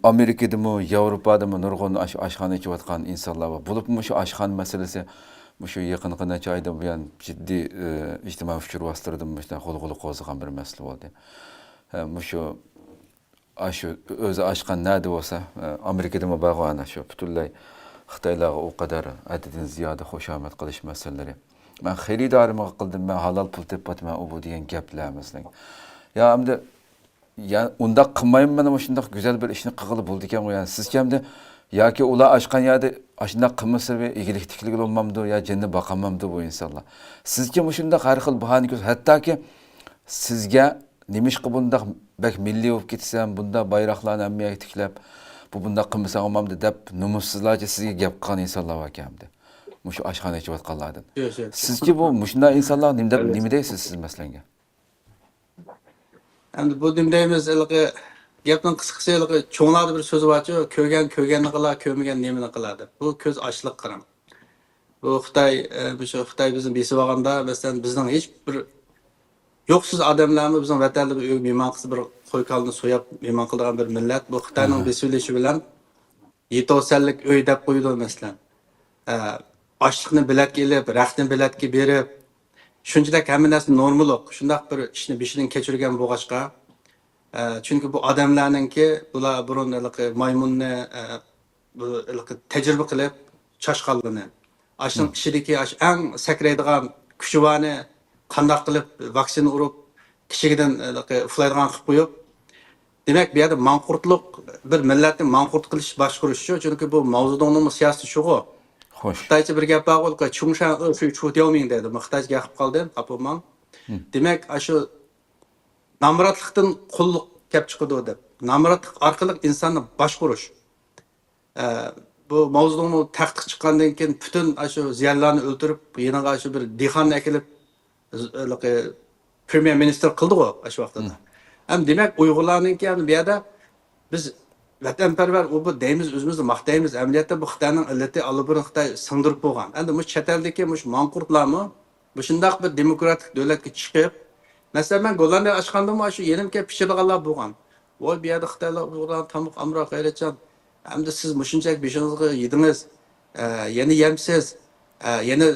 Amerika'da mı, Avrupa'da mı nurg'un aşxana içiyotgan insonlar var. Bulupmu şu aşxan meselesi şu yakın necha ayda buyon ciddi ijtimoiy fikr bostiridim, qo'l qo'zg'agan bir masala bo'ldi. Shu shu o'zi aşxan nada bo'lsa, Amerika'da mı bag'ana shu butunlay Xitoylarga o kadar adadin ziyoda xushomad qilish masalalari. Men xaridorimga qildim, men halol pul tepatman u bu degan gaplar masalan. Ya hamda yani unda qilmayman mana shunday go'zal bir ishni qilg'ili bo'ldi ekan yani siz kimda yoki ular ochgan yerda shunday qilmasa ve igilik tiklik olmamdı ya jinni boqamamdi bu insonlar. Sizga shunday har xil bahona ko'z hattoki sizga nimishqa bundaq bak milliy bo'lib ketsam, bunda bayroqlarni hammaga tiklab bu bundaq qilmasa olmamdi deb numussizlarcha sizga gap qilgan insonlar bor ekan. Mushu oshxona ichayotganlardan. Sizga bu shunday insonlar nima deysiz siz masalanga? Endi bu demdeymiz ilg'i gapning qisqasi ilg'i cho'nglarda bir so'zi borchu, ko'rganni qilar, ko'rmagan nemini qiladi. Bu ko'z ochliq qirim. Bu Xitoy bizni besib olganda, masalan, bizning hech bir yo'qsiz odamlarni bizning vatanda bir mehmon qilib bir qo'yqalni so'yab mehmon qilgan bir millat. Bu Xitoyning besilishi bilan yetavsallik uy deb qo'ydi masalan. Ochliqni bilatga ilib, raxtni bilatga berib, shunchalik hamma narsa normalik, shunday bir ishni beshidan kechirgan bo'lg'achqa, chunki bu odamlarningki bular burun maymunni bu tajriba qilib chashqalini, ashning ichidagi eng sakraydigan kuchuvani qandoq qilib vaksina urib kishidan uxlaydigan qilib qo'yib, demak bu yerda manqurtlik bir millatni manqurt qilish boshqarish shu, chunki bu mavzuning siyosati shu-ku. Xitoycha bir gap bor, Chungshan shu Chudiaoming dedi. Xitoycha gap qilib qoldim, qapamam. Demak, shu namratlikdan qulluq kelib chiqadi deb. Namratlik orqali insonni boshqarish. Bu mavzuning taxtiq chiqqandan keyin butun shu ziyonlarni o'ldirib, yeniga shu bir dehonni akilib premier minister qildi-ku shu vaqtda. Ham demak, Uyg'urlarningki bu yerda biz vatanparvar bu deymiz, o'zimizni maqtaymiz. Amaliyotda bu Xitoyning illati allabur Xitoy singdirib qo'ygan. Endi bu chet eldagi manqurtlarmi bu shundaq bir demokratik davlatga chiqib, masalan, men Gollandiya ochgandimmi shu yenimga pishirganlar bo'lgan. Voy bu yerda Xitoylar Uyg'urlar tamuq amroq g'ayratchan. Hamda siz mushunchak beshingizga yedingiz, yana yemsiz, yana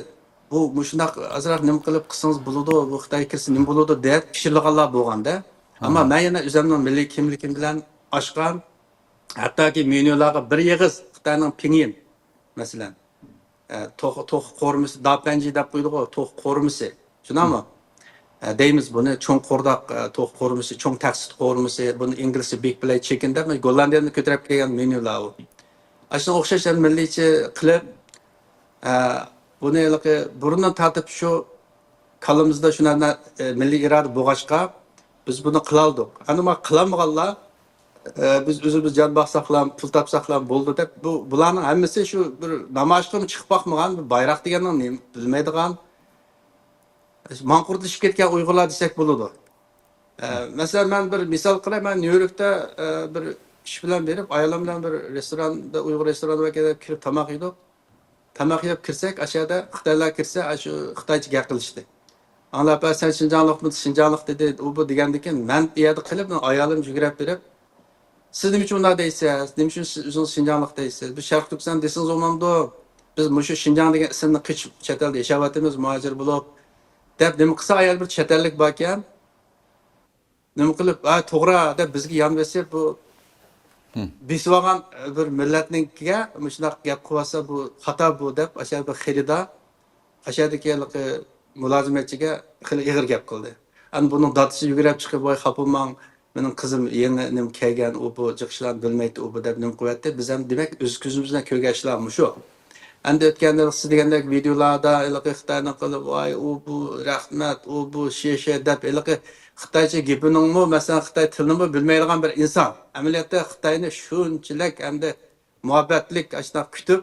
bu shundaq azroq nima qilib qilsangiz bo'ladi, bu Xitoy kirsa nima bo'ladi deb pishirganlar bo'lganda. Ammo men yana o'zimning milliy kimligim bilan ochgan hattoki menyularga bir yig'iz Xitoyning pinyin masalan to'q qo'rmisi dapanji deb qo'ydi-ku, to'q qo'rmisi. Shunami? Deymiz buni cho'ng qo'rdoq to'q qo'rmisi, cho'ng taksit qo'rmisi, buni inglizcha big plate chicken deb Gollandiyani ko'tarib kelgan menyular u. Ashuna o'xshash milliycha qilib buni burundan tartib shu kalimizda shundan milliy iroda bo'lg'achqa biz buni qilaldik. Ana qilamaganlar biz o'zimiz jon boqsaq ham, pul topsaq ham bo'ldi deb bularning hammasi shu bir namoyishga chiqib boqmagan, bayroq deganni bilmaydigan manqurtlashib ketgan Uyg'urlar desak bo'ladi. Masalan, men bir misol qilay, men Nyu-Yorkda bir ish bilan berib, ayolim bilan bir restoranda, Uyg'ur restoraniga kirib tomoq yedik. Tomoq yeb kirsak, aşağıda Xitoylar kirsa, shu Xitoycha gap qilishdi. Anlab, sen Şinjanlıqmı, Şinjanlık dedi, u bu degandan keyin men bu yerda qilib, ayolim yugurib berib, siz nima uchun bunday deysiz? Nima uchun siz o'zingiz Şinjanlık deysiz? Biz Sharq Turkiston desangiz olmamdi. Biz mushu Şinjan degan ismni qichib chet elda yashayapmiz, muhojir bo'lib. Deb nima qilsa ayol bir chet ellik bor ekan. Nima qilib, to'g'ri deb bizga yon bersa bu besib olgan bir millatninkiga shunday gap qilsa bu xato bu deb o'sha bir xirida o'shadagi mulozimatchiga ig'ir gap qildi. Ani buni dadisi yugurib chiqib, voy xapimman, mening qizim yangi nim kelgan, u bu chiqishlarni bilmaydi, u bu deb nim qo'yapti. Biz ham demak o'z ko'zimiz bilan ko'rgan ishlarimiz shu. Endi o'tganda siz degandek videolarda Xitoyni qilib, voy u bu rahmat, u bu shisha deb Xitoycha gapiningmi, masalan Xitoy tilini bilmaydigan bir inson. Amaliyotda Xitoyni shunchalik endi muhabbatlik ashuna kutib,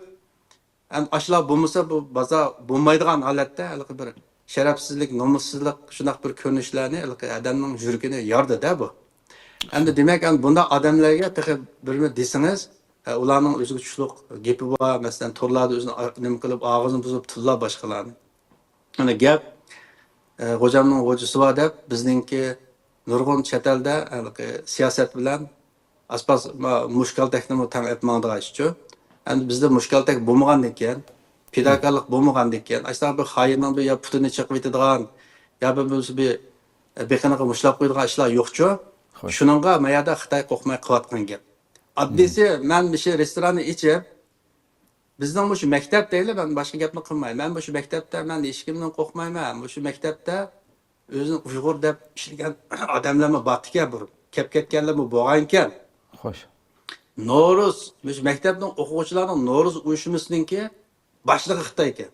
endi ashlar bo'lmasa bu baza bo'lmaydigan holatda bir sharafsizlik, nomussizlik shunday bir ko'rinishlarni odamning yuragini yordi-da bu. Endi demak, bunda odamlarga birmi desangiz, ularning o'ziga tushliq gapi bor, masalan to'rlarda o'zini nima qilib og'zini buzib tillar boshqalarni. Ana gap xo'jamning xo'jasi bor deb bizningki nurg'un chet elda siyosat bilan aspas mushkaltakni tam etmangdigan ishchu. Endi bizda mushkaltak bo'lmagandan keyin, fidokorlik bo'lmagandan keyin, aslan bir xoinning bir ya putini chiqib yetadigan, ya bir beqinaga mushlab qo'yadigan ishlar yo'qchu. Xo'sh. Shuningga mayada Xitoy qo'rqmay qilayotgan gap. Oddiysi men shu restoranni ichib, bizning shu maktab deyli, men boshqa gapni qilmayman. Men shu maktabda men hech kimdan qo'rqmayman. Shu maktabda o'zini Uyg'ur deb ishlagan odamlarmi botga burib, kelib ketganlarmi bo'lgan ekan. Xo'sh. No'ruz, shu maktabning o'quvchilarining No'ruz uyushmasininki boshlig'i Xitoy ekan.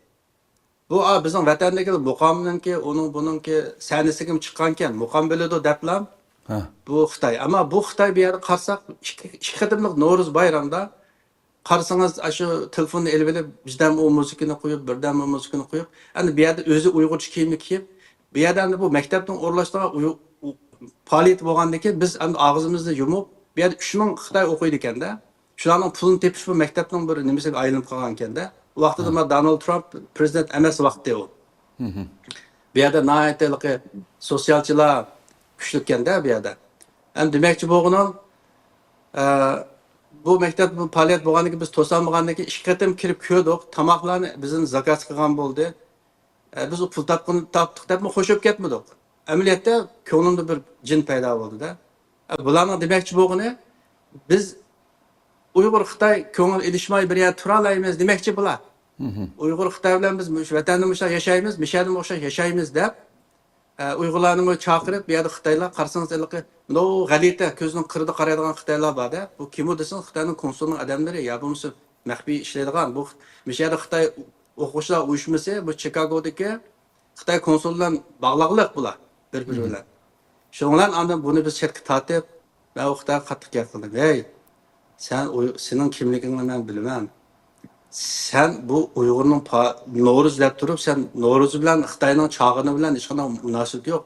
Bu bizning vatandagi muqomninki, buningki sanasiga chiqqan ekan. Muqom bo'ladi deblam. Ha. Bu Xitoy. Ammo bu Xitoy bir yerga qarsak, ikki qatimliq No'ruz bayramda qarasangiz shu telefonni elib olib, bizdan o muzikani qo'yib, birdan o muzikani qo'yib, endi bu yerda o'zi Uyg'urcha kiyimni kiyib, bu yerda bu maktabning o'rlashtirgan faoliyat bo'lgandan keyin biz endi og'zimizni yumib, bu yerda 3000 Xitoy o'qiydi ekanda. Shularning pulini tepish bu maktabning bir nimasiga aylanib qolgan ekanda. U vaqtida Donald Trump prezident emas vaqtda u. Bu yerda nayatliqi sotsialchilar kuchlikanda bu yerda. Ham demakchi bo'lganim bu maktab bu faoliyat bo'lgandan keyin biz to'sanmagandan keyin ikki qatim kirib ko'rdik. Tomoqlarni bizning zakaz qilgan bo'ldi. Biz u pul topdik deb qo'shib ketmadik. Amaliyotda ko'nglimda bir jin paydo bo'ldi-da. Bularning demakchi bo'lgani biz Uyg'ur Xitoy ko'ngil ilishmay bir yerda tura olmaymiz demakchi bular. Uyg'ur Xitoy bilan biz vatanda o'xshash yashaymiz, mishadimizga o'xshash yashaymiz deb Uyg'urlarni chaqirib, bu yerda Xitoylar qarsangiz ilqi, bu g'alita ko'zning qirida qaraydigan Xitoylar bor-da. Bu kim desin, Xitoyning konsulning odamlari ya bo'lmasa maxfiy ishlaydigan. Bu mishada Xitoy o'quvchilar uyushmasi, bu Chicagodagi Xitoy konsul bilan bog'liqlik bular bir-biri bilan. Shundan andan buni biz chetga tortib, men u Xitoyga qattiq gap qildim. Ey, sening kimligingni men bilaman. Sen bu Uyg'urning No'ruz deb turib, sen No'ruz bilan Xitoyning chog'ini bilan hech qanday munosabat yo'q.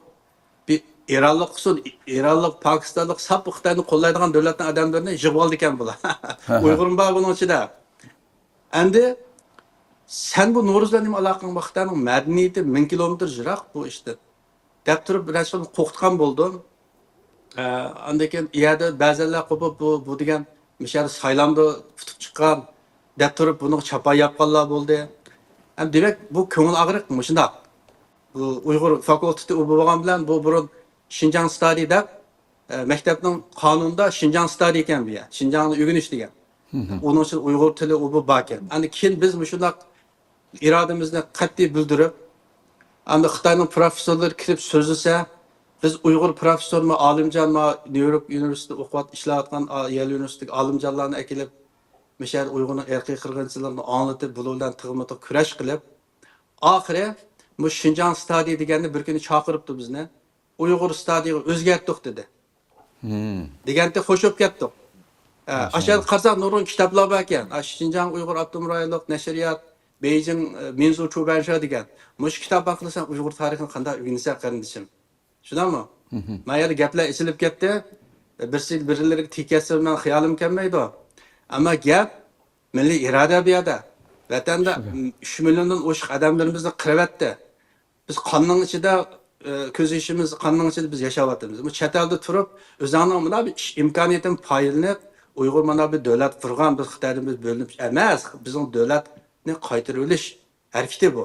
Bir Eronlik qilsin, Eronlik, Pokistonlik sap Xitoyni qo'llaydigan davlatning odamlarini yig'ib oldi ekan bular. Uyg'urim bor buning ichida. Endi sen bu No'ruz bilan nima aloqang bor? Xitoyning madaniyati 1000 kilometr yiroq bu ishda. Deb turib rasman qo'rqitgan bo'ldim. Undan keyin iyada ba'zanlar qo'pib bu degan mishar saylamda tutib chiqqan deb turib buni chapa yapqanlar bo'ldi. Ham demak bu ko'ngil og'riq shundoq. Bu Uyg'ur fakulteti bo'lgan bilan bu burun Xinjiang Study deb maktabning qonunida Xinjiang Study ekan bu yer. Xinjiangni o'rganish degan. Onun uchun Uyg'ur tili u bu bor ekan. Endi keyin biz shundoq irodamizni qat'iy bildirib, endi Xitoyning professorlari kirib so'zlasa, biz Uyg'ur professormi, olimjonmi, New York universitetida o'qib ishlayotgan Yale universitetiga olimjonlarni akilib Mishar Uyg'urning erkiy qirg'inchiligini anlatib, bular bilan tig'ma-tig' kurash qilib, oxiri bu Xinjiang Study deganni bir kuni chaqiribdi bizni. Uyg'ur Study'ga o'zgartdik dedi. Deganda qo'shib ketdik. Aşağı qarsak nurun kitoblar bor ekan. Xinjiang Uyg'ur Avtonom rayonlik nashriyat, Beijing Minzu Chubansha degan. Mush kitob o'qisan Uyg'ur tarixini qanday o'rgansa qarindishim. Shunami? Men yerda gaplar ichilib ketdi. Birlariga tekasi men xiyolim kelmaydi. Ammo gap milliy iroda bu yerda. Vatanda 3 milliondan oshiq odamlarimizni qirvatdi. Biz qonning ichida ko'z ishimiz qonning ichida biz yashayapmiz. Bu chet elda turib, o'zingning mana bir imkoniyatdan foydalanib Uyg'ur mana bir davlat qurgan, biz Xitoydan biz bo'linib emas, bizning davlatni qaytarib olish harakati bu.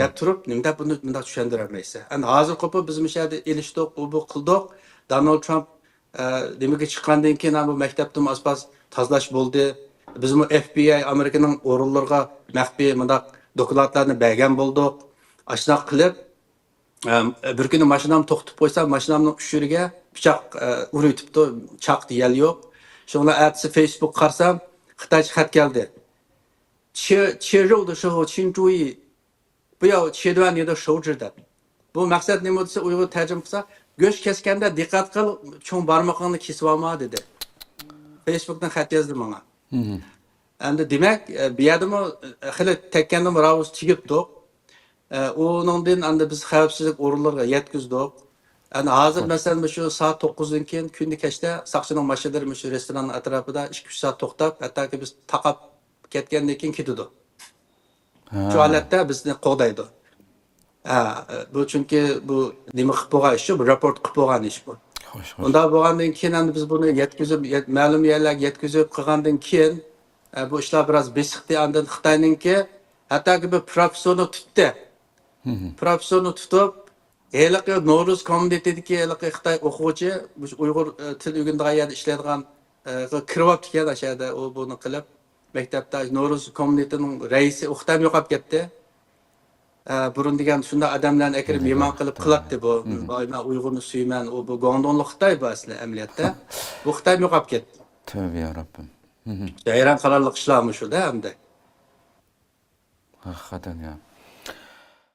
Deb turib, nima buni bunday tushuntirmaysiz. Endi hozir qo'pib biz mishada elishdik, bu qildik. Donald Trump nimaga chiqqandan keyin bu maktabdan asbas tozalash bo'ldi. Biz bu FBI Amerikaning o'rinlarga maxfiy bunday dokladlarni bergan bo'ldik. Ashunaq qilib bir kuni mashinamni to'xtatib qo'ysam, mashinamning ushuriga pichoq uraytibdi, choq deyal yo'q. Şunla ertesi Facebook qarsam, Xitoycha xat keldi. 切肉的时候请注意，不要切断你的手指的。Bu maqsad nima desa Uyg'ur tarjima qilsa, go'sht keskanda diqqat qil, cho'ng barmoqingni kesib olma dedi. Facebookdan xat yozdi menga. Endi demak, bu yerdami xili tekkandim ravus chigibdik. Onundan endi biz xavfsizlik o'rinlariga yetkizdik. Yani hazır mesela şu saat 9'dan keyin kunni kechda saqchining mashinalari shu restoranning atrofida 2-3 soat to'xtab, hattoki biz taqab ketgandan keyin ketadi. Shu holatda bizni qo'g'daydi. Bu chunki bu nima qilib bo'lgan ish, bu raport qilib bo'lgan ish bu. Xo'sh, xo'sh. Unda bo'lgandan keyin endi biz buni yetkazib, ma'lum yerlarga yetkazib qilgandan keyin bu ishlar biroz besiqdi. Endi Xitoyninki hattoki bir professorni tutdi. Professorni tutib, heliqi No'ruz komitetidagi heliqi Xitoy o'quvchi, bu Uyg'ur til o'rganadigan yerda ishlaydigan kirib ekan o'sha yerda u buni qilib, maktabda No'ruz komitetining raisi o'qtam yo'qolib ketdi. Burun degan shunday odamlarni akirib mehmon qilib qiladi bu. Men Uyg'urni suyman, u bu Gondonli Xitoy bu asli amaliyotda. Bu Xitoy yo'qolib ketdi. Tövbe ya Rabbim. Hayron qolarli ishlarmi shuda hamda. Hakikaten ya.